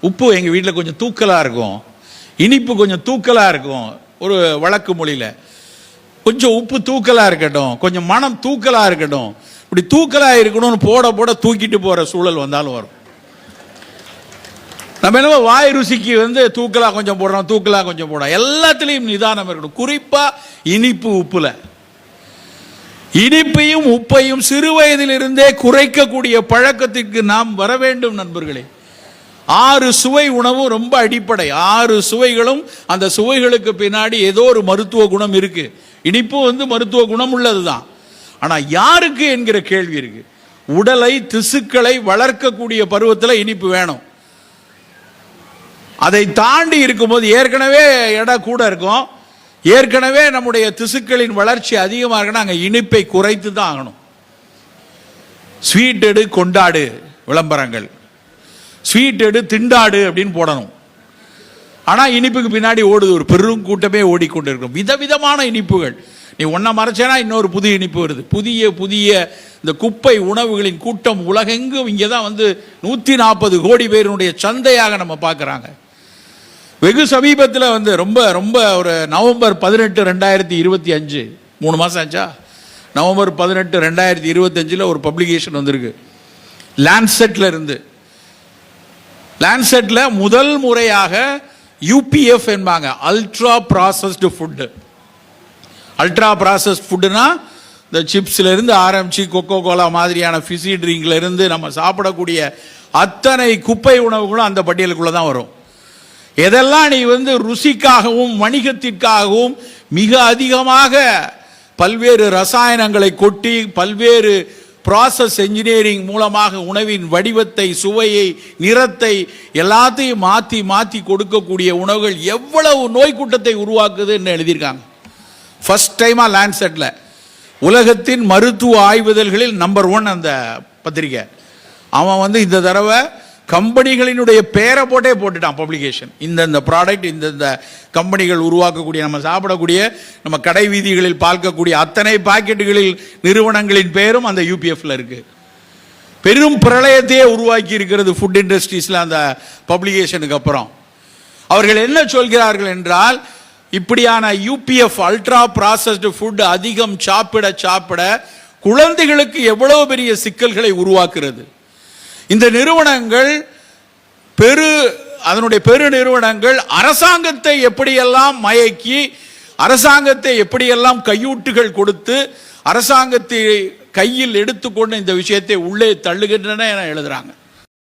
உப்பு எங்கள் வீட்டில் கொஞ்சம் தூக்கலாக இருக்கும், இனிப்பு கொஞ்சம் தூக்கலாக இருக்கும். ஒரு வழக்கு மொழியில் கொஞ்சம் உப்பு தூக்கலாக இருக்கட்டும், கொஞ்சம் மனம் தூக்கலாக இருக்கட்டும், இப்படி தூக்கலாக இருக்கணும்னு போட போட தூக்கிட்டு போகிற சூழல் வந்தாலும் வரும். நம்ம என்ன வாய் ருசிக்கு தூக்கலா கொஞ்சம் போடுறோம், தூக்கலா கொஞ்சம் போடுறோம். எல்லாத்துலேயும் நிதானம் இருக்கணும். குறிப்பாக இனிப்பு உப்புல. இனிப்பையும் உப்பையும் சிறு வயதிலிருந்தே குறைக்கக்கூடிய பழக்கத்திற்கு நாம் வர வேண்டும் நண்பர்களே. 6 சுவை உணவும் ரொம்ப அடிப்படை. 6 சுவைகளும் அந்த சுவைகளுக்கு பின்னாடி ஏதோ ஒரு மருத்துவ குணம் இருக்கு. இனிப்பு மருத்துவ குணம் உள்ளதுதான். ஆனா யாருக்கு என்கிற கேள்வி இருக்கு. உடலை திசுக்களை வளர்க்கக்கூடிய பருவத்தில் இனிப்பு வேணும். அதை தாண்டி இருக்கும்போது ஏற்கனவே எடை கூட இருக்கும், ஏற்கனவே நம்முடைய திசுக்களின் வளர்ச்சி அதிகமாக இருக்குன்னா அங்கே இனிப்பை குறைத்து தான் ஆகணும். ஸ்வீட் எடு கொண்டாடு விளம்பரங்கள், ஸ்வீட் எடு திண்டாடு அப்படின்னு போடணும். ஆனால் இனிப்புக்கு பின்னாடி ஓடுது ஒரு பெரும் கூட்டமே ஓடிக்கொண்டிருக்கும். விதவிதமான இனிப்புகள். நீ ஒன்றை மறைச்சேனா இன்னொரு புதிய இனிப்பு வருது. புதிய புதிய இந்த குப்பை உணவுகளின் கூட்டம் உலகெங்கும் இங்கே தான் 140 கோடி பேருடைய சந்தையாக நம்ம பார்க்குறாங்க. வெகு சமீபத்தில் ரொம்ப ரொம்ப ஒரு நவம்பர் 18, 2025, 3 மாதம் ஆச்சா, நவம்பர் 18, 2025 ஒரு பப்ளிகேஷன் வந்திருக்கு லான்செட்ல இருந்து. லான்செட்ல முதல் முறையாக யூபிஎஃப் என்பாங்க, ultra processed food. Ultra processed ஃபுட்டுனா இந்த சிப்ஸ்ல இருந்து ஆரம்பிச்சு கொக்கோ கோலா மாதிரியான ஃபிஸி ட்ரிங்க்ல இருந்து நம்ம சாப்பிடக்கூடிய அத்தனை குப்பை உணவுகளும் அந்த பட்டியலுக்குள்ள தான் வரும். எதெல்லாம் நீ ருசிக்காகவும் வணிகத்திற்காகவும் மிக அதிகமாக பல்வேறு ரசாயனங்களை கொட்டி பல்வேறு ப்ராசஸ் என்ஜினியரிங் மூலமாக உணவின் வடிவத்தை, சுவையை, நிறத்தை எல்லாத்தையும் மாற்றி மாற்றி கொடுக்கக்கூடிய உணவுகள் எவ்வளவு நோய் கூட்டத்தை உருவாக்குதுன்னு எழுதியிருக்காங்க. ஃபர்ஸ்ட் டைமாக லான்செட்ல உலகத்தின் மருத்துவ ஆய்வுதல்களில் நம்பர் 1 அந்த பத்திரிகை. அவன் இந்த தடவை கம்பெனிகளினுடைய பேரை போட்டுட்டான் பப்ளிகேஷன். இந்த ப்ராடக்ட் இந்த கம்பெனிகள் உருவாக்கக்கூடிய நம்ம சாப்பிடக்கூடிய நம்ம கடை வீதிகளில் பார்க்கக்கூடிய அத்தனை பாக்கெட்டுகளில் நிறுவனங்களின் பெயரும் அந்த யூபிஎஃப்ல இருக்கு. பெரும் பிரளயத்தையே உருவாக்கி இருக்கிறது ஃபுட் இண்டஸ்ட்ரீஸ்ல அந்த பப்ளிகேஷனுக்கு அப்புறம். அவர்கள் என்ன சொல்கிறார்கள் என்றால், இப்படியான யூபிஎஃப் அல்ட்ரா ப்ராசஸ்டு ஃபுட் அதிகம் சாப்பிட சாப்பிட குழந்தைகளுக்கு எவ்வளவு பெரிய சிக்கல்களை உருவாக்குறது. இந்த நிறுவனங்கள் அதனுடைய பெரு நிறுவனங்கள் அரசாங்கத்தை எப்படியெல்லாம் மயக்கி, அரசாங்கத்தை எப்படியெல்லாம் கையூட்டுகள் கொடுத்து, அரசாங்கத்தை கையில் எடுத்துக்கொண்டு இந்த விஷயத்தை உள்ளே தள்ளுகின்றன என எழுதுறாங்க.